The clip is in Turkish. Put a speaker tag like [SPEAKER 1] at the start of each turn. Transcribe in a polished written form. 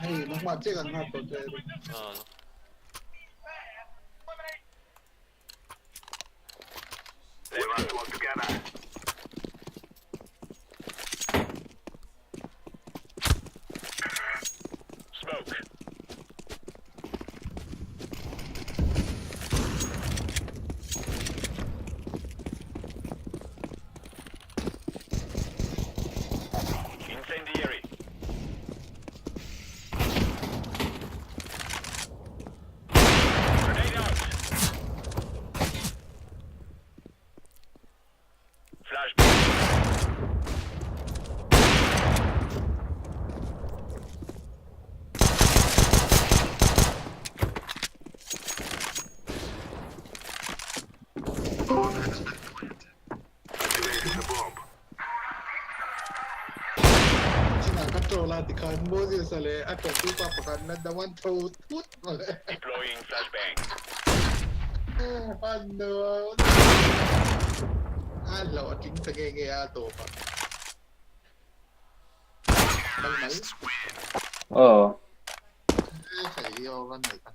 [SPEAKER 1] Ehi, ma qua c'è che è nato zero.
[SPEAKER 2] No, no.
[SPEAKER 3] They run all together. Smoke. Incendiary. Grenade out. Flashbang. Activating the bomb.
[SPEAKER 1] Cina controllati Cambodia sale a per tu propaganda davanti tutto.
[SPEAKER 3] Deploying flashbang.
[SPEAKER 1] Quando allora chính là nghe tổ mà bắn máy
[SPEAKER 4] Ờ.
[SPEAKER 1] phải vô con này tắt